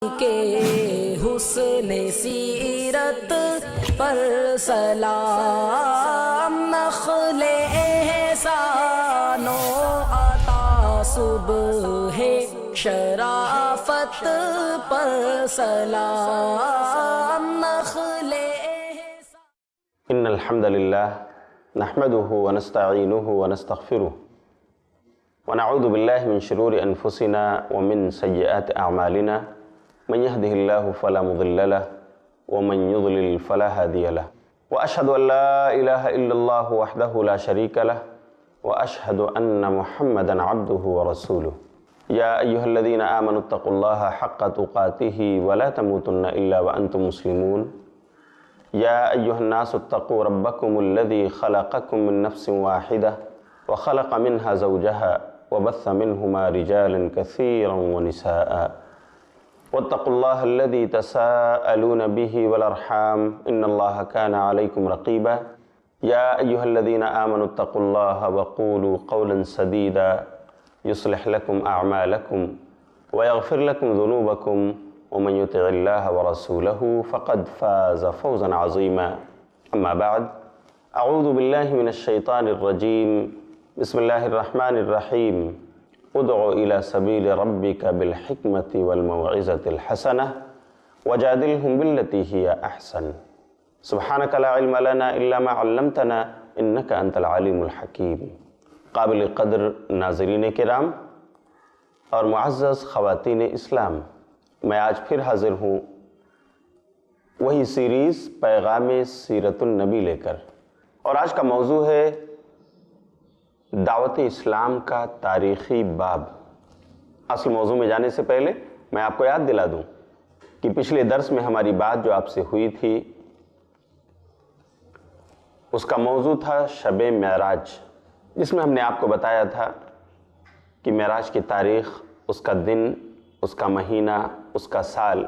کے حسن سیرت پر سلام، نخل احسان و عطا صبح شرافت پر سلام، نخل احسان۔ ان الحمد للہ نحمده ونستعینه ونستغفره ونعوذ باللہ من شرور انفسنا ومن سیئات اعمالنا، من يهده الله فلا مضل له ومن يضلل فلا هادي له، واشهد ان لا اله الا الله وحده لا شريك له، واشهد ان محمدا عبده ورسوله۔ يا ايها الذين آمنوا اتقوا الله حق تقاته ولا تموتن الا وانتم مسلمون۔ يا أيها الناس اتقوا ربكم الذي خلقكم من نفس واحدة وخلق منها زوجها وبث منهما رجالا كثيرا ونساء، واتقوا الله الذي تساءلون به والأرحام إن الله كان عليكم رقيبا۔ يا أيها الذين آمنوا اتقوا الله وقولوا قولا سديدا يصلح لكم أعمالكم ويغفر لكم ذنوبكم، ومن يطع الله ورسوله فقد فاز فوزا عظيما۔ أما بعد، أعوذ بالله من الشيطان الرجيم، بسم الله الرحمن الرحيم۔ ادع إلى سبيل ربك بالحكمة والموعظة الحسنة وجادلهم بالتي هي أحسن، سبحانك لا علم لنا إلا ما علمتنا إنك أنت العليم الحكيم۔ قابل قدر ناظرین کرام اور معزز خواتین اسلام، میں آج پھر حاضر ہوں وہی سیریز پیغام سیرت النبی لے کر، اور آج کا موضوع ہے دعوت اسلام کا تاریخی باب۔ اصل موضوع میں جانے سے پہلے میں آپ کو یاد دلا دوں کہ پچھلے درس میں ہماری بات جو آپ سے ہوئی تھی اس کا موضوع تھا شب معراج، جس میں ہم نے آپ کو بتایا تھا کہ معراج کی تاریخ، اس کا دن، اس کا مہینہ، اس کا سال،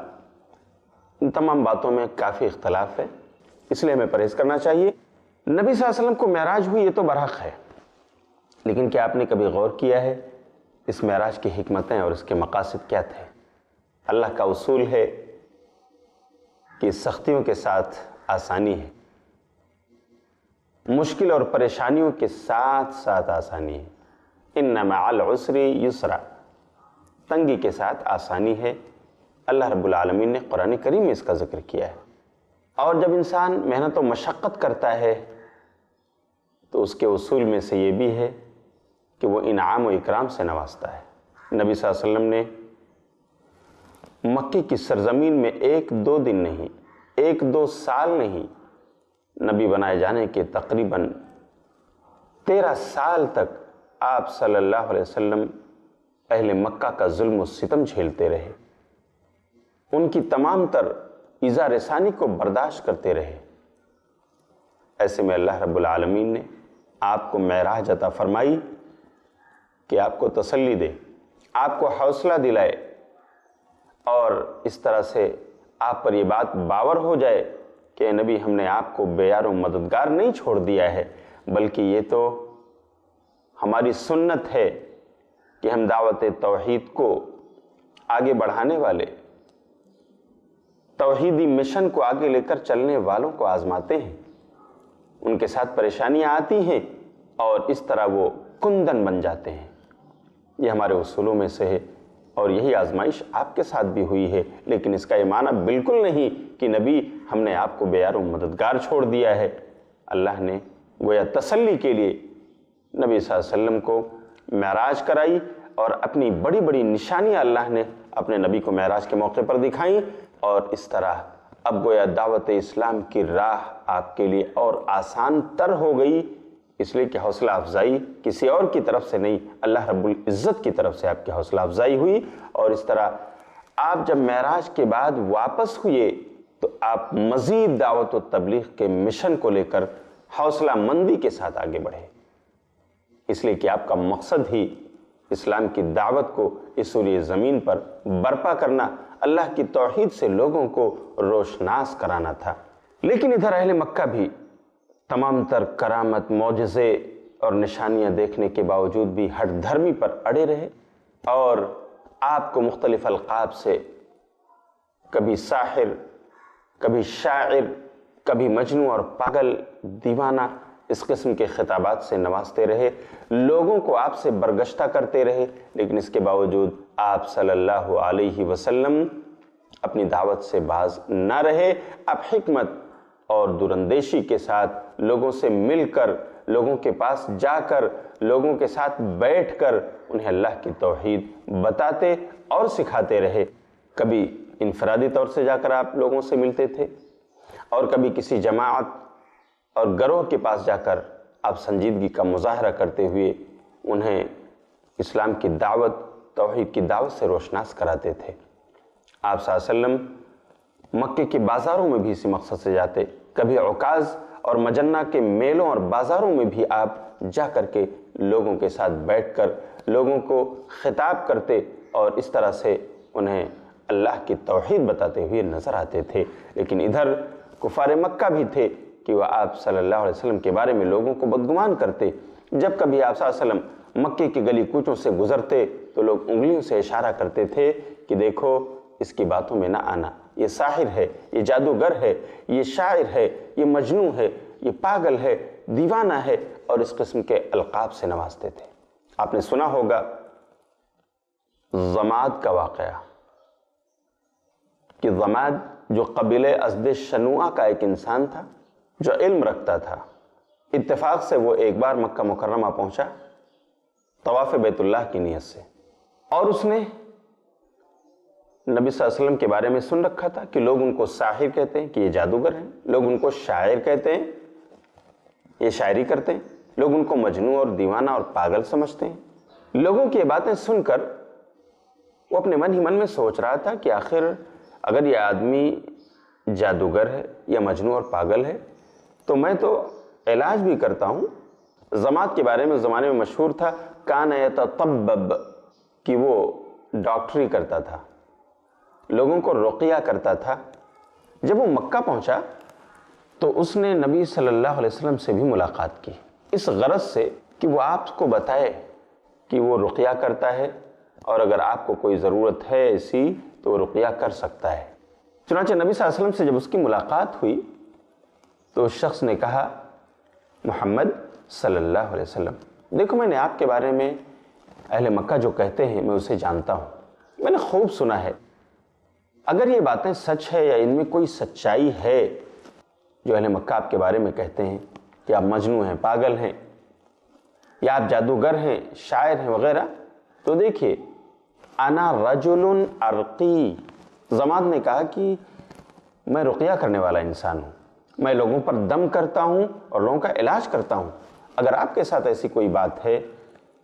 ان تمام باتوں میں کافی اختلاف ہے، اس لیے ہمیں پرہیز کرنا چاہیے۔ نبی صلی اللہ علیہ وسلم کو معراج ہوئی یہ تو برحق ہے، لیکن کیا آپ نے کبھی غور کیا ہے اس معراج کی حکمتیں اور اس کے مقاصد کیا تھے؟ اللہ کا اصول ہے کہ سختیوں کے ساتھ آسانی ہے، مشکل اور پریشانیوں کے ساتھ ساتھ آسانی ہے۔ ان مع العسر یسرا، تنگی کے ساتھ آسانی ہے۔ اللہ رب العالمین نے قرآن کریم میں اس کا ذکر کیا ہے، اور جب انسان محنت و مشقت کرتا ہے تو اس کے اصول میں سے یہ بھی ہے کہ وہ انعام و اکرام سے نوازتا ہے۔ نبی صلی اللہ علیہ وسلم نے مکے کی سرزمین میں 1-2 دن نہیں، 1-2 سال نہیں، نبی بنائے جانے کے تقریباً 13 سال تک آپ صلی اللہ علیہ وسلم اہل مکہ کا ظلم و ستم جھیلتے رہے، ان کی تمام تر ایذا رسانی کو برداشت کرتے رہے۔ ایسے میں اللہ رب العالمین نے آپ کو معراج عطا فرمائی کہ آپ کو تسلی دے، آپ کو حوصلہ دلائے، اور اس طرح سے آپ پر یہ بات باور ہو جائے کہ اے نبی، ہم نے آپ کو بے یار و مددگار نہیں چھوڑ دیا ہے، بلکہ یہ تو ہماری سنت ہے کہ ہم دعوت توحید کو آگے بڑھانے والے، توحیدی مشن کو آگے لے کر چلنے والوں کو آزماتے ہیں، ان کے ساتھ پریشانیاں آتی ہیں اور اس طرح وہ کندن بن جاتے ہیں۔ یہ ہمارے اصولوں میں سے ہے، اور یہی آزمائش آپ کے ساتھ بھی ہوئی ہے، لیکن اس کا یہ معنی بالکل نہیں کہ نبی ہم نے آپ کو بے یار و مددگار چھوڑ دیا ہے۔ اللہ نے گویا تسلی کے لیے نبی صلی اللہ علیہ وسلم کو معراج کرائی، اور اپنی بڑی بڑی نشانیاں اللہ نے اپنے نبی کو معراج کے موقع پر دکھائیں، اور اس طرح اب گویا دعوت اسلام کی راہ آپ کے لیے اور آسان تر ہو گئی، اس لیے کہ حوصلہ افزائی کسی اور کی طرف سے نہیں، اللہ رب العزت کی طرف سے آپ کی حوصلہ افزائی ہوئی۔ اور اس طرح آپ جب معراج کے بعد واپس ہوئے تو آپ مزید دعوت و تبلیغ کے مشن کو لے کر حوصلہ مندی کے ساتھ آگے بڑھے، اس لیے کہ آپ کا مقصد ہی اسلام کی دعوت کو اس سوری زمین پر برپا کرنا، اللہ کی توحید سے لوگوں کو روشناس کرانا تھا۔ لیکن ادھر اہل مکہ بھی تمام تر کرامت، معجزے اور نشانیاں دیکھنے کے باوجود بھی ہٹ دھرمی پر اڑے رہے، اور آپ کو مختلف القاب سے کبھی ساحر، کبھی شاعر، کبھی مجنون اور پاگل، دیوانہ، اس قسم کے خطابات سے نوازتے رہے، لوگوں کو آپ سے برگشتہ کرتے رہے، لیکن اس کے باوجود آپ صلی اللہ علیہ وسلم اپنی دعوت سے باز نہ رہے۔ آپ حکمت اور دوراندیشی کے ساتھ لوگوں سے مل کر، لوگوں کے پاس جا کر، لوگوں کے ساتھ بیٹھ کر انہیں اللہ کی توحید بتاتے اور سکھاتے رہے۔ کبھی انفرادی طور سے جا کر آپ لوگوں سے ملتے تھے، اور کبھی کسی جماعت اور گروہ کے پاس جا کر آپ سنجیدگی کا مظاہرہ کرتے ہوئے انہیں اسلام کی دعوت، توحید کی دعوت سے روشناس کراتے تھے۔ آپ صلی اللہ علیہ وسلم مکے کے بازاروں میں بھی اسی مقصد سے جاتے، کبھی عکاظ اور مجنہ کے میلوں اور بازاروں میں بھی آپ جا کر کے لوگوں کے ساتھ بیٹھ کر لوگوں کو خطاب کرتے اور اس طرح سے انہیں اللہ کی توحید بتاتے ہوئے نظر آتے تھے۔ لیکن ادھر کفار مکہ بھی تھے کہ وہ آپ صلی اللہ علیہ وسلم کے بارے میں لوگوں کو بدگمان کرتے۔ جب کبھی آپ صلی اللہ علیہ وسلم مکے کی گلی کوچوں سے گزرتے تو لوگ انگلیوں سے اشارہ کرتے تھے کہ دیکھو اس کی باتوں میں نہ آنا، یہ ساحر ہے، یہ جادوگر ہے، یہ شاعر ہے، یہ مجنون ہے، یہ پاگل ہے، دیوانہ ہے، اور اس قسم کے القاب سے نوازتے تھے۔ آپ نے سنا ہوگا ضماد کا واقعہ، کہ ضماد جو قبیلہ ازد شنوعہ کا ایک انسان تھا جو علم رکھتا تھا، اتفاق سے وہ ایک بار مکہ مکرمہ پہنچا طواف بیت اللہ کی نیت سے، اور اس نے نبی صلی اللہ علیہ وسلم کے بارے میں سن رکھا تھا کہ لوگ ان کو ساحر کہتے ہیں کہ یہ جادوگر ہیں، لوگ ان کو شاعر کہتے ہیں یہ شاعری کرتے ہیں، لوگ ان کو مجنون اور دیوانہ اور پاگل سمجھتے ہیں۔ لوگوں کی یہ باتیں سن کر وہ اپنے من ہی من میں سوچ رہا تھا کہ آخر اگر یہ آدمی جادوگر ہے یا مجنون اور پاگل ہے تو میں تو علاج بھی کرتا ہوں۔ ضماد کے بارے میں زمانے میں مشہور تھا کان یتطبب، کہ وہ ڈاکٹری کرتا تھا، لوگوں کو رقیہ کرتا تھا۔ جب وہ مکہ پہنچا تو اس نے نبی صلی اللہ علیہ وسلم سے بھی ملاقات کی، اس غرض سے کہ وہ آپ کو بتائے کہ وہ رقیہ کرتا ہے، اور اگر آپ کو کوئی ضرورت ہے ایسی تو وہ رقیہ کر سکتا ہے۔ چنانچہ نبی صلی اللہ علیہ وسلم سے جب اس کی ملاقات ہوئی تو اس شخص نے کہا محمد صلی اللہ علیہ وسلم، دیکھو میں نے آپ کے بارے میں اہل مکہ جو کہتے ہیں میں اسے جانتا ہوں، میں نے خوب سنا ہے، اگر یہ باتیں سچ ہے یا ان میں کوئی سچائی ہے جو اہل مکہ آپ کے بارے میں کہتے ہیں کہ آپ مجنون ہیں، پاگل ہیں، یا آپ جادوگر ہیں، شاعر ہیں وغیرہ، تو دیکھیے انا رجل ارقی، ضماد نے کہا کہ میں رقیہ کرنے والا انسان ہوں، میں لوگوں پر دم کرتا ہوں اور لوگوں کا علاج کرتا ہوں، اگر آپ کے ساتھ ایسی کوئی بات ہے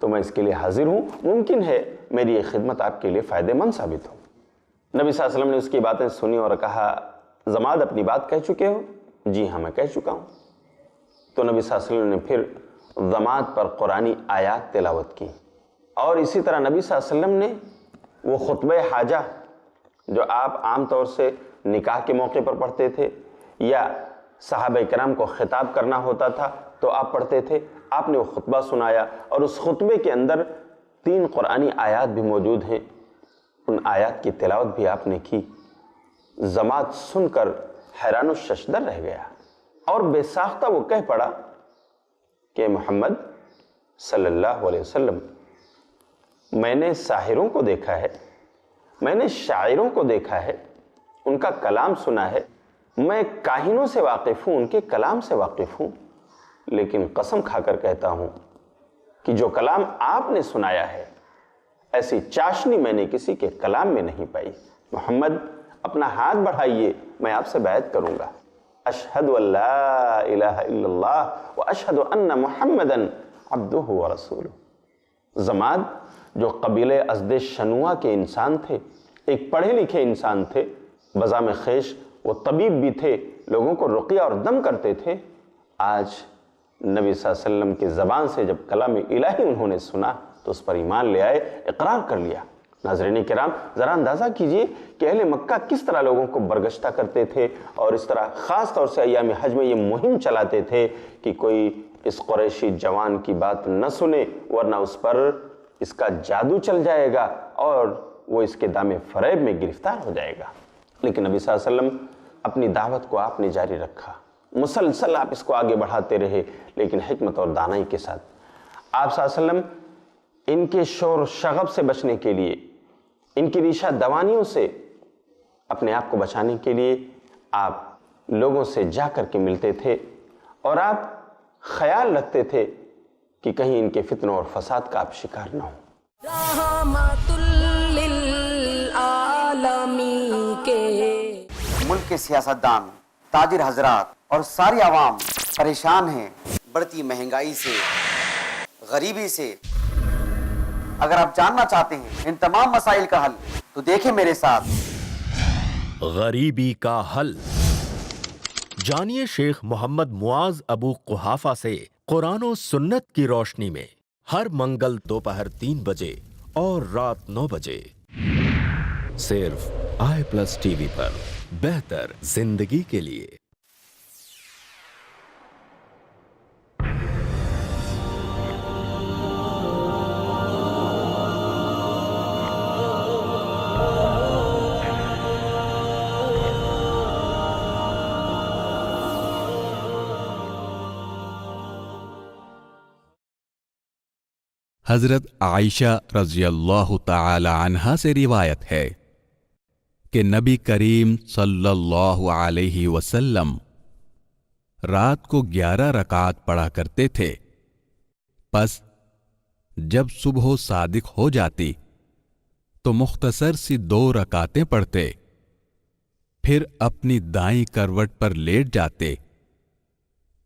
تو میں اس کے لیے حاضر ہوں، ممکن ہے میری یہ خدمت آپ کے لیے فائدہ مند ثابت ہو۔ نبی صلی اللہ علیہ وسلم نے اس کی باتیں سنی اور کہا ضماد اپنی بات کہہ چکے ہو؟ جی ہاں میں کہہ چکا ہوں۔ تو نبی صلی اللہ علیہ وسلم نے پھر ضماد پر قرآنی آیات تلاوت کی، اور اسی طرح نبی صلی اللہ علیہ وسلم نے وہ خطبہ حاجہ جو آپ عام طور سے نکاح کے موقع پر پڑھتے تھے یا صحابہ کرام کو خطاب کرنا ہوتا تھا تو آپ پڑھتے تھے، آپ نے وہ خطبہ سنایا، اور اس خطبے کے اندر 3 قرآنی آیات بھی موجود ہیں، ان آیات کی تلاوت بھی آپ نے کی۔ ضماد سن کر حیران و ششدر رہ گیا اور بے ساختہ وہ کہہ پڑا کہ محمد صلی اللہ علیہ وسلم، میں نے ساحروں کو دیکھا ہے، میں نے شاعروں کو دیکھا ہے، ان کا کلام سنا ہے، میں کاہنوں سے واقف ہوں، ان کے کلام سے واقف ہوں، لیکن قسم کھا کر کہتا ہوں کہ جو کلام آپ نے سنایا ہے ایسی چاشنی میں نے کسی کے کلام میں نہیں پائی۔ محمد اپنا ہاتھ بڑھائیے، میں آپ سے بیعت کروں گا۔ اشہد ان لا الہ الا اللہ و اشہد ان محمدًا عبدہ و رسولہ۔ ضماد جو قبیلہ ازد شنوعہ کے انسان تھے، ایک پڑھے لکھے انسان تھے، بزام خیش وہ طبیب بھی تھے، لوگوں کو رقیہ اور دم کرتے تھے، آج نبی صلی اللہ علیہ وسلم کی زبان سے جب کلام الہی انہوں نے سنا تو اس پر ایمان لے آئے، اقرار کر لیا۔ ناظرین کرام ذرا اندازہ کیجئے کہ اہل مکہ کس طرح لوگوں کو برگشتہ کرتے تھے، اور اس طرح خاص طور سے ایام حج میں یہ مہم چلاتے تھے کہ کوئی اس قریشی جوان کی بات نہ سنے ورنہ اس پر اس کا جادو چل جائے گا اور وہ اس کے دام فریب میں گرفتار ہو جائے گا۔ لیکن نبی صلی اللہ علیہ وسلم اپنی دعوت کو آپ نے جاری رکھا، مسلسل آپ اس کو آگے بڑھاتے رہے، لیکن حکمت اور دانائی کے ساتھ۔ آپ صلی اللہ علیہ وسلم ان کے شور و شغب سے بچنے کے لیے، ان کی ریشہ دوانیوں سے اپنے آپ کو بچانے کے لیے آپ لوگوں سے جا کر کے ملتے تھے، اور آپ خیال رکھتے تھے کہ کہیں ان کے فتنوں اور فساد کا آپ شکار نہ ہوں۔ رحمت للعالمین کے ملک کے سیاستدان، تاجر حضرات اور ساری عوام پریشان ہیں بڑھتی مہنگائی سے، غریبی سے۔ اگر آپ جاننا چاہتے ہیں ان تمام مسائل کا حل تو دیکھیں میرے ساتھ غریبی کا حل۔ جانیے شیخ محمد معاذ ابو قحافہ سے قرآن و سنت کی روشنی میں، ہر منگل دوپہر 3 بجے اور رات 9 بجے، صرف i+TV پر، بہتر زندگی کے لیے۔ حضرت عائشہ رضی اللہ تعالی عنہا سے روایت ہے کہ نبی کریم صلی اللہ علیہ وسلم رات کو 11 رکعات پڑھا کرتے تھے، پس جب صبح صادق ہو جاتی تو مختصر سی 2 رکعتیں پڑھتے، پھر اپنی دائیں کروٹ پر لیٹ جاتے،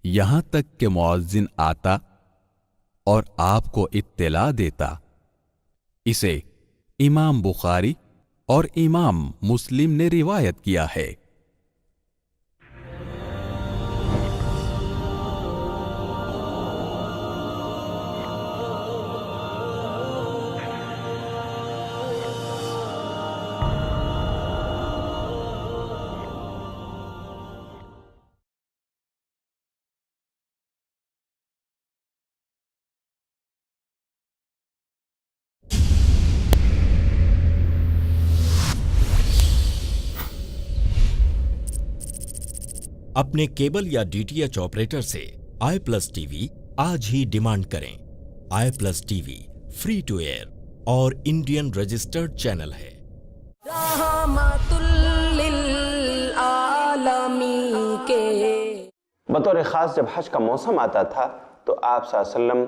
یہاں تک کہ مؤذن آتا اور آپ کو اطلاع دیتا۔ اسے امام بخاری اور امام مسلم نے روایت کیا ہے۔ اپنے کیبل یا DTH آپریٹر سے i+TV آج ہی ڈیمانڈ کریں۔ i+TV فری ٹو ایئر اور انڈین رجسٹرڈ چینل ہے۔ رحمت للعالمین کے بطور خاص جب حج کا موسم آتا تھا تو آپ صلی اللہ علیہ وسلم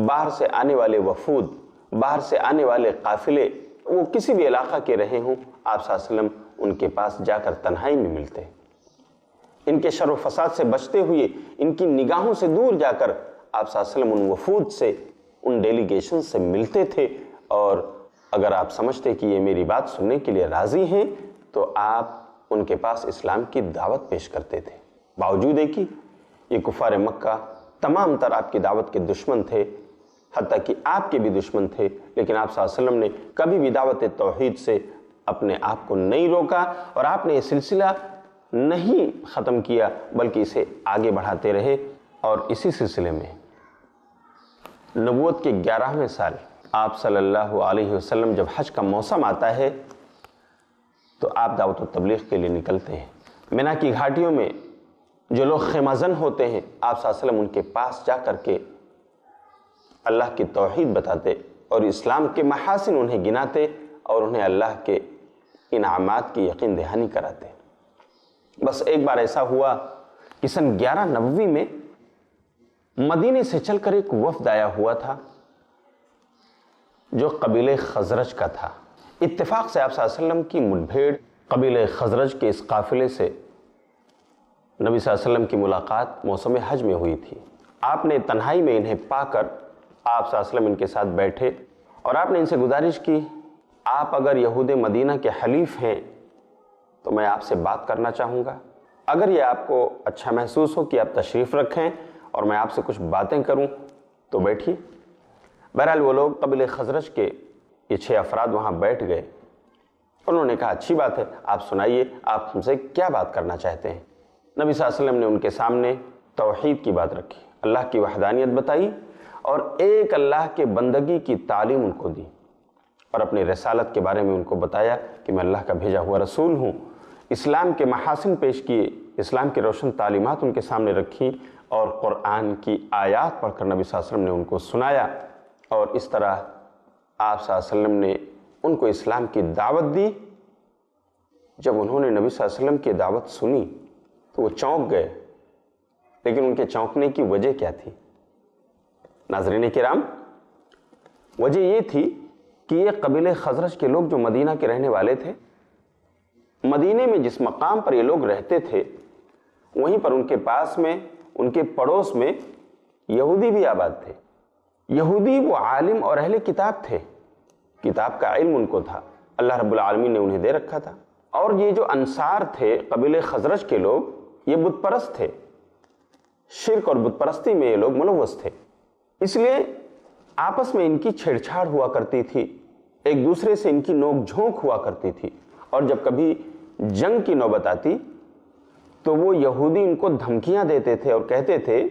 باہر سے آنے والے وفود، باہر سے آنے والے قافلے، وہ کسی بھی علاقہ کے رہے ہوں، آپ صلی اللہ علیہ وسلم ان کے پاس جا کر تنہائی میں ملتے، ان کے شر و فساد سے بچتے ہوئے، ان کی نگاہوں سے دور جا کر آپ صلی اللہ علیہ وسلم ان وفود سے، ان ڈیلیگیشن سے ملتے تھے، اور اگر آپ سمجھتے کہ یہ میری بات سننے کے لیے راضی ہیں تو آپ ان کے پاس اسلام کی دعوت پیش کرتے تھے۔ باوجود ہے کہ یہ کفار مکہ تمام تر آپ کی دعوت کے دشمن تھے، حتیٰ کہ آپ کے بھی دشمن تھے، لیکن آپ صلی اللہ علیہ وسلم نے کبھی بھی دعوت توحید سے اپنے آپ کو نہیں روکا، اور آپ نے یہ سلسلہ نہیں ختم کیا بلکہ اسے آگے بڑھاتے رہے۔ اور اسی سلسلے میں نبوت کے 11ویں سال آپ صلی اللہ علیہ وسلم جب حج کا موسم آتا ہے تو آپ دعوت و تبلیغ کے لیے نکلتے ہیں۔ مینا کی گھاٹیوں میں جو لوگ خیمہ زن ہوتے ہیں، آپ صلی اللہ علیہ وسلم ان کے پاس جا کر کے اللہ کی توحید بتاتے اور اسلام کے محاسن انہیں گناتے اور انہیں اللہ کے انعامات کی یقین دہانی کراتے۔ بس ایک بار ایسا ہوا کہ سن 1190 میں مدینے سے چل کر ایک وفد آیا ہوا تھا جو قبیلہ خزرج کا تھا۔ اتفاق سے آپ صلی اللہ علیہ وسلم کی مڈبھیڑ قبیلہ خزرج کے اس قافلے سے نبی صلی اللہ علیہ وسلم کی ملاقات موسم حج میں ہوئی تھی۔ آپ نے تنہائی میں انہیں پا کر آپ صلی اللہ علیہ وسلم ان کے ساتھ بیٹھے اور آپ نے ان سے گزارش کی، آپ اگر یہود مدینہ کے حلیف ہیں تو میں آپ سے بات کرنا چاہوں گا، اگر یہ آپ کو اچھا محسوس ہو کہ آپ تشریف رکھیں اور میں آپ سے کچھ باتیں کروں تو بیٹھیے۔ بہرحال وہ لوگ قبیلہ خزرج کے یہ 6 افراد وہاں بیٹھ گئے۔ انہوں نے کہا اچھی بات ہے، آپ سنائیے آپ ہم سے کیا بات کرنا چاہتے ہیں۔ نبی صلی اللہ علیہ وسلم نے ان کے سامنے توحید کی بات رکھی، اللہ کی وحدانیت بتائی اور ایک اللہ کے بندگی کی تعلیم ان کو دی، اور اپنی رسالت کے بارے میں ان کو بتایا کہ میں اللہ کا بھیجا ہوا رسول ہوں، اسلام کے محاسن پیش کیے، اسلام کے روشن تعلیمات ان کے سامنے رکھی اور قرآن کی آیات پڑھ کر نبی صلی اللہ علیہ وسلم نے ان کو سنایا، اور اس طرح آپ صلی اللہ علیہ وسلم نے ان کو اسلام کی دعوت دی۔ جب انہوں نے نبی صلی اللہ علیہ وسلم کی دعوت سنی تو وہ چونک گئے، لیکن ان کے چونکنے کی وجہ کیا تھی؟ ناظرین کرام، وجہ یہ تھی کہ یہ قبیلہ خزرج کے لوگ جو مدینہ کے رہنے والے تھے، مدینے میں جس مقام پر یہ لوگ رہتے تھے وہیں پر ان کے پاس میں، ان کے پڑوس میں یہودی بھی آباد تھے۔ یہودی وہ عالم اور اہل کتاب تھے، کتاب کا علم ان کو تھا، اللہ رب العالمین نے انہیں دے رکھا تھا۔ اور یہ جو انصار تھے، قبیلہ خزرج کے لوگ، یہ بت پرست تھے، شرک اور بت پرستی میں یہ لوگ ملوث تھے، اس لیے آپس میں ان کی چھیڑ چھاڑ ہوا کرتی تھی، ایک دوسرے سے ان کی نوک جھونک ہوا کرتی تھی، اور جب کبھی جنگ کی نوبت آتی تو وہ یہودی ان کو دھمکیاں دیتے تھے اور کہتے تھے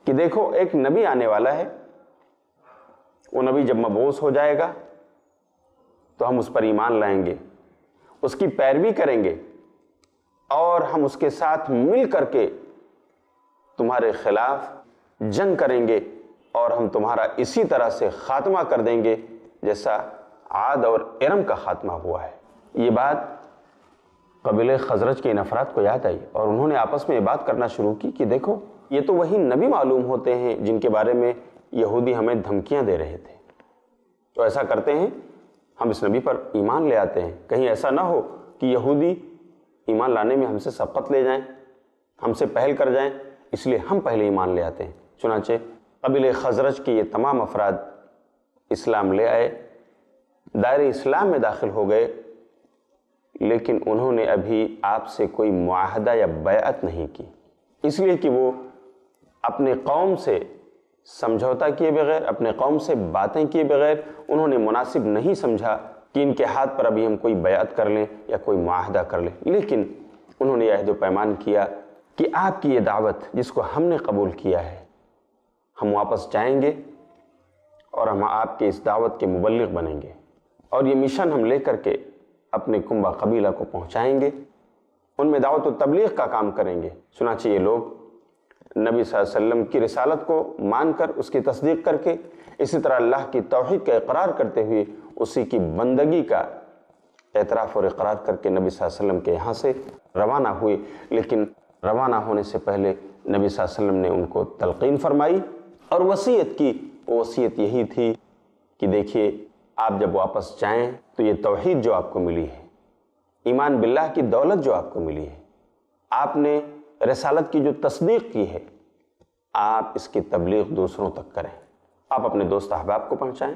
کہ دیکھو ایک نبی آنے والا ہے، وہ نبی جب مبعوث ہو جائے گا تو ہم اس پر ایمان لائیں گے، اس کی پیروی کریں گے، اور ہم اس کے ساتھ مل کر کے تمہارے خلاف جنگ کریں گے، اور ہم تمہارا اسی طرح سے خاتمہ کر دیں گے جیسا عاد اور ارم کا خاتمہ ہوا ہے۔ یہ بات قبیلہ خزرج کے ان افراد کو یاد آئی، اور انہوں نے آپس میں یہ بات کرنا شروع کی کہ دیکھو یہ تو وہی نبی معلوم ہوتے ہیں جن کے بارے میں یہودی ہمیں دھمکیاں دے رہے تھے، تو ایسا کرتے ہیں ہم اس نبی پر ایمان لے آتے ہیں، کہیں ایسا نہ ہو کہ یہودی ایمان لانے میں ہم سے سبقت لے جائیں، ہم سے پہل کر جائیں، اس لیے ہم پہلے ایمان لے آتے ہیں۔ چنانچہ قبیلہ خزرج کے یہ تمام افراد اسلام لے آئے، دائرہ اسلام میں داخل ہو گئے، لیکن انہوں نے ابھی آپ سے کوئی معاہدہ یا بیعت نہیں کی، اس لیے کہ وہ اپنے قوم سے سمجھوتا کیے بغیر، اپنے قوم سے باتیں کیے بغیر انہوں نے مناسب نہیں سمجھا کہ ان کے ہاتھ پر ابھی ہم کوئی بیعت کر لیں یا کوئی معاہدہ کر لیں، لیکن انہوں نے عہد و پیمان کیا کہ آپ کی یہ دعوت جس کو ہم نے قبول کیا ہے، ہم واپس جائیں گے اور ہم آپ کے اس دعوت کے مبلغ بنیں گے، اور یہ مشن ہم لے کر کے اپنے کنبہ قبیلہ کو پہنچائیں گے، ان میں دعوت و تبلیغ کا کام کریں گے۔ چنانچہ یہ لوگ نبی صلی اللہ علیہ وسلم کی رسالت کو مان کر اس کی تصدیق کر کے، اسی طرح اللہ کی توحید کا اقرار کرتے ہوئے اسی کی بندگی کا اعتراف اور اقرار کر کے نبی صلی اللہ علیہ وسلم کے یہاں سے روانہ ہوئے۔ لیکن روانہ ہونے سے پہلے نبی صلی اللہ علیہ وسلم نے ان کو تلقین فرمائی اور وصیت کی۔ وہ وصیت یہی تھی کہ دیکھیے آپ جب واپس جائیں تو یہ توحید جو آپ کو ملی ہے، ایمان باللہ کی دولت جو آپ کو ملی ہے، آپ نے رسالت کی جو تصدیق کی ہے، آپ اس کی تبلیغ دوسروں تک کریں، آپ اپنے دوست احباب کو پہنچائیں،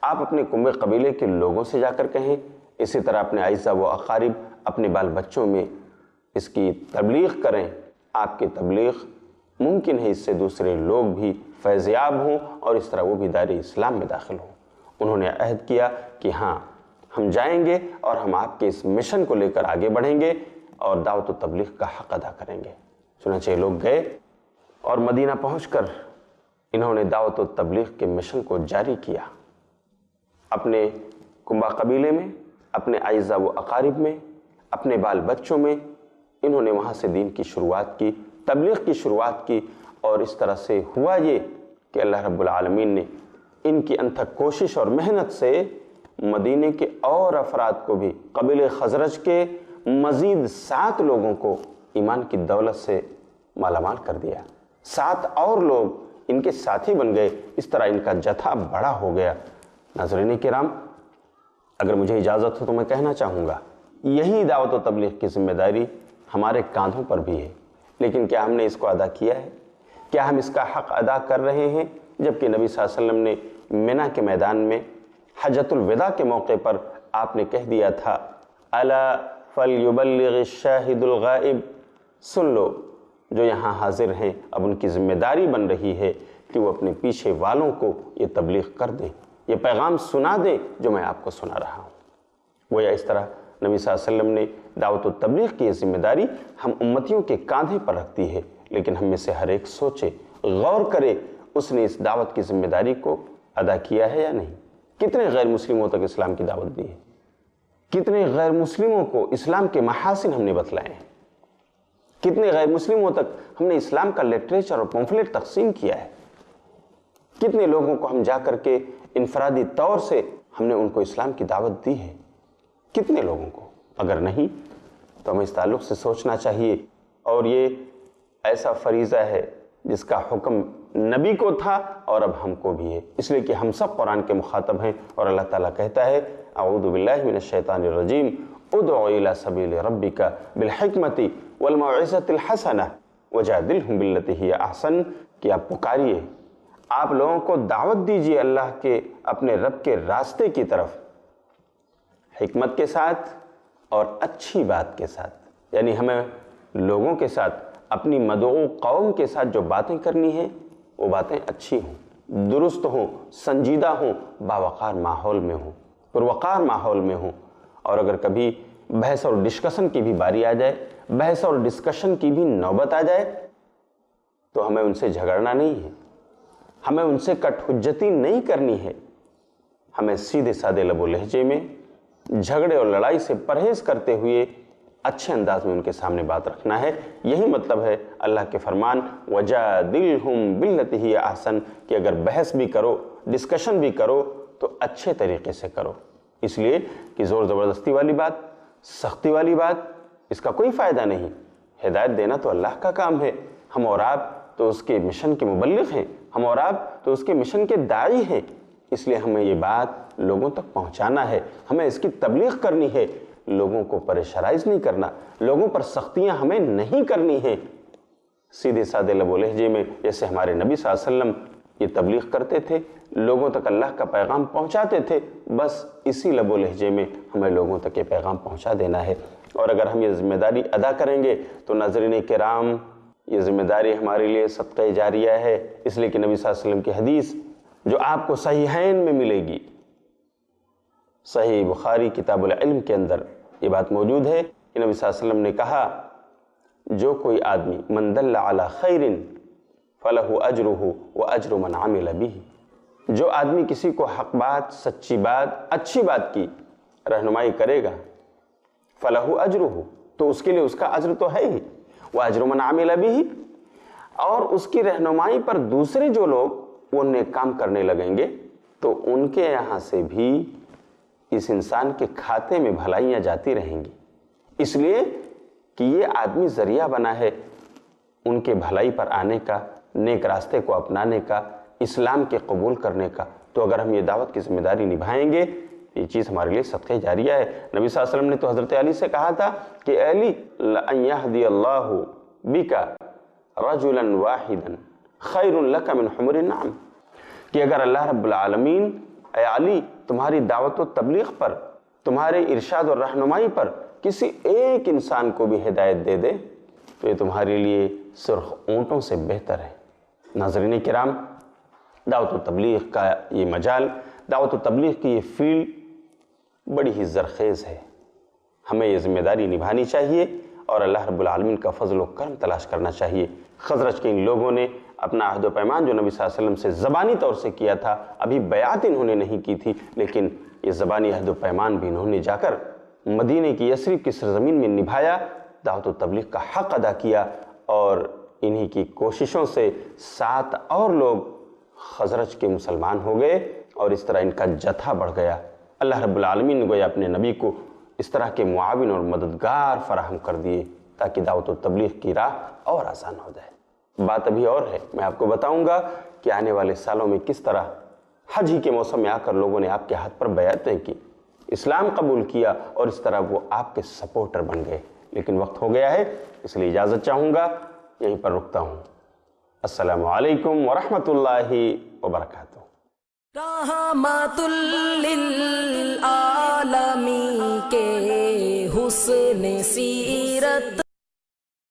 آپ اپنے کنبے قبیلے کے لوگوں سے جا کر کہیں، اسی طرح اپنے اعزا و اقارب، اپنے بال بچوں میں اس کی تبلیغ کریں۔ آپ کی تبلیغ ممکن ہے اس سے دوسرے لوگ بھی فیض یاب ہوں اور اس طرح وہ بھی دائرہ اسلام میں داخل ہوں۔ انہوں نے عہد کیا کہ ہاں ہم جائیں گے اور ہم آپ کے اس مشن کو لے کر آگے بڑھیں گے اور دعوت و تبلیغ کا حق ادا کریں گے۔ چنانچہ یہ لوگ گئے اور مدینہ پہنچ کر انہوں نے دعوت و تبلیغ کے مشن کو جاری کیا، اپنے کنبہ قبیلے میں، اپنے اعزا و اقارب میں، اپنے بال بچوں میں انہوں نے وہاں سے دین کی شروعات کی، تبلیغ کی شروعات کی، اور اس طرح سے ہوا یہ کہ اللہ رب العالمین نے ان کی انتھک کوشش اور محنت سے مدینے کے اور افراد کو بھی، قبیلہ خزرج کے مزید 7 لوگوں کو ایمان کی دولت سے مالا مال کر دیا، 7 اور لوگ ان کے ساتھی بن گئے، اس طرح ان کا جتھا بڑا ہو گیا۔ ناظرین کرام، اگر مجھے اجازت ہو تو میں کہنا چاہوں گا یہی دعوت و تبلیغ کی ذمہ داری ہمارے کاندھوں پر بھی ہے، لیکن کیا ہم نے اس کو ادا کیا ہے؟ کیا ہم اس کا حق ادا کر رہے ہیں؟ جبکہ نبی صلی اللہ علیہ وسلم نے منی کے میدان میں حجۃ الوداع کے موقع پر آپ نے کہہ دیا تھا، الا فلیبلغ الشاہد الغائب، سن لو جو یہاں حاضر ہیں اب ان کی ذمہ داری بن رہی ہے کہ وہ اپنے پیچھے والوں کو یہ تبلیغ کر دیں، یہ پیغام سنا دیں جو میں آپ کو سنا رہا ہوں۔ گویا اس طرح نبی صلی اللہ علیہ وسلم نے دعوت و تبلیغ کی یہ ذمہ داری ہم امتیوں کے کاندھے پر رکھ دی ہے، لیکن ہم میں سے ہر ایک سوچے، غور کرے اس نے اس دعوت کی ذمہ داری کو ادا کیا ہے یا نہیں۔ کتنے غیر مسلموں تک اسلام کی دعوت دی ہے، کتنے غیر مسلموں کو اسلام کے محاسن ہم نے بتلائے ہیں، کتنے غیر مسلموں تک ہم نے اسلام کا لٹریچر اور پمفلٹ تقسیم کیا ہے، کتنے لوگوں کو ہم جا کر کے انفرادی طور سے ہم نے ان کو اسلام کی دعوت دی ہے، کتنے لوگوں کو؟ اگر نہیں تو ہمیں اس تعلق سے سوچنا چاہیے، اور یہ ایسا فریضہ ہے جس کا حکم نبی کو تھا اور اب ہم کو بھی ہے، اس لیے کہ ہم سب قرآن کے مخاطب ہیں، اور اللہ تعالیٰ کہتا ہے اعوذ باللہ من الشیطان الرجیم ادع الی سبیل ربک بالحکمت والموعظۃ الحسنہ وجادلہم باللتی ہی احسن، کہ آپ پکاریے، آپ لوگوں کو دعوت دیجیے اللہ کے اپنے رب کے راستے کی طرف، حکمت کے ساتھ اور اچھی بات کے ساتھ، یعنی ہمیں لوگوں کے ساتھ، اپنی مدعو قوم کے ساتھ جو باتیں کرنی ہیں وہ باتیں اچھی ہوں، درست ہوں، سنجیدہ ہوں، باوقار ماحول میں ہوں، پروقار ماحول میں ہوں، اور اگر کبھی بحث اور ڈسکشن کی بھی باری آ جائے، بحث اور ڈسکشن کی بھی نوبت آ جائے، تو ہمیں ان سے جھگڑنا نہیں ہے، ہمیں ان سے کٹ حجتی نہیں کرنی ہے، ہمیں سیدھے سادے لب و لہجے میں جھگڑے اور لڑائی سے پرہیز کرتے ہوئے اچھے انداز میں ان کے سامنے بات رکھنا ہے۔ یہی مطلب ہے اللہ کے فرمان وَجَادِلْهُمْ بِالَّتِي هِيَ أَحْسَنُ، کہ اگر بحث بھی کرو، ڈسکشن بھی کرو تو اچھے طریقے سے کرو، اس لیے کہ زور زبردستی والی بات، سختی والی بات، اس کا کوئی فائدہ نہیں۔ ہدایت دینا تو اللہ کا کام ہے، ہم اور آپ تو اس کے مشن کے مبلغ ہیں، ہم اور آپ تو اس کے مشن کے داعی ہیں، اس لیے ہمیں یہ بات لوگوں تک پہنچانا ہے، ہمیں اس کی تبلیغ کرنی ہے، لوگوں کو پریشرائز نہیں کرنا، لوگوں پر سختیاں ہمیں نہیں کرنی ہیں، سیدھے سادے لب و لہجے میں جیسے ہمارے نبی صلی اللہ علیہ وسلم یہ تبلیغ کرتے تھے، لوگوں تک اللہ کا پیغام پہنچاتے تھے، بس اسی لب و لہجے میں ہمیں لوگوں تک یہ پیغام پہنچا دینا ہے۔ اور اگر ہم یہ ذمہ داری ادا کریں گے تو ناظرین کرام، یہ ذمہ داری ہمارے لیے صدقہ جاریہ ہے، اس لیے کہ نبی صلی اللہ علیہ وسلم کی حدیث جو آپ کو صحیحین میں ملے گی، صحیح بخاری کتاب العلم کے اندر یہ بات موجود ہے کہ نبی صلی اللہ علیہ وسلم نے کہا جو کوئی آدمی من دل علی خیر فلہ اجرہ واجر من عمل بہ، جو آدمی کسی کو حق بات، سچی بات، اچھی بات کی رہنمائی کرے گا، فلہ اجرہ، تو اس کے لیے اس کا اجر تو ہے ہی، واجر من عمل بہ، اور اس کی رہنمائی پر دوسرے جو لوگ وہ نیک کام کرنے لگیں گے تو ان کے یہاں سے بھی اس انسان کے کھاتے میں بھلائیاں جاتی رہیں گی، اس لیے کہ یہ آدمی ذریعہ بنا ہے ان کے بھلائی پر آنے کا، نیک راستے کو اپنانے کا، اسلام کے قبول کرنے کا۔ تو اگر ہم یہ دعوت کی ذمہ داری نبھائیں گے یہ چیز ہمارے لیے صدقہ جاریہ ہے۔ نبی صلی اللہ علیہ وسلم نے تو حضرت علی سے کہا تھا کہ اے علی لَأَن يَهْدِيَ اللَّهُ بِكَ رَجُلًا وَاحِدًا خَيْرٌ لَكَ مِنْ حُمُرِ النَّعَمِ، کہ اگر اللہ رب العالمین اے علی تمہاری دعوت و تبلیغ پر، تمہارے ارشاد اور رہنمائی پر کسی ایک انسان کو بھی ہدایت دے دے تو یہ تمہارے لیے سرخ اونٹوں سے بہتر ہے۔ ناظرین کرام، دعوت و تبلیغ کا یہ مجال، دعوت و تبلیغ کی یہ فیلڈ بڑی ہی زرخیز ہے، ہمیں یہ ذمہ داری نبھانی چاہیے اور اللہ رب العالمین کا فضل و کرم تلاش کرنا چاہیے۔ خزرج کے ان لوگوں نے اپنا عہد و پیمان جو نبی صلی اللہ علیہ وسلم سے زبانی طور سے کیا تھا، ابھی بیعت انہوں نے نہیں کی تھی، لیکن یہ زبانی عہد و پیمان بھی انہوں نے جا کر مدینے کی یثرب کی سرزمین میں نبھایا، دعوت و تبلیغ کا حق ادا کیا، اور انہی کی کوششوں سے 7 اور لوگ خزرج کے مسلمان ہو گئے، اور اس طرح ان کا جتھا بڑھ گیا۔ اللہ رب العالمین نے گویا اپنے نبی کو اس طرح کے معاون اور مددگار فراہم کر دیے تاکہ دعوت و تبلیغ کی راہ اور آسان ہو جائے۔ بات ابھی اور ہے، میں آپ کو بتاؤں گا کہ آنے والے سالوں میں کس طرح حج ہی کے موسم میں آ کر لوگوں نے آپ کے ہاتھ پر بیعتیں کی، اسلام قبول کیا، اور اس طرح وہ آپ کے سپورٹر بن گئے۔ لیکن وقت ہو گیا ہے، اس لیے اجازت چاہوں گا، یہیں پر رکتا ہوں۔ السلام علیکم ورحمۃ اللہ وبرکاتہ۔ رحمت للعالمین کے حسن سیرت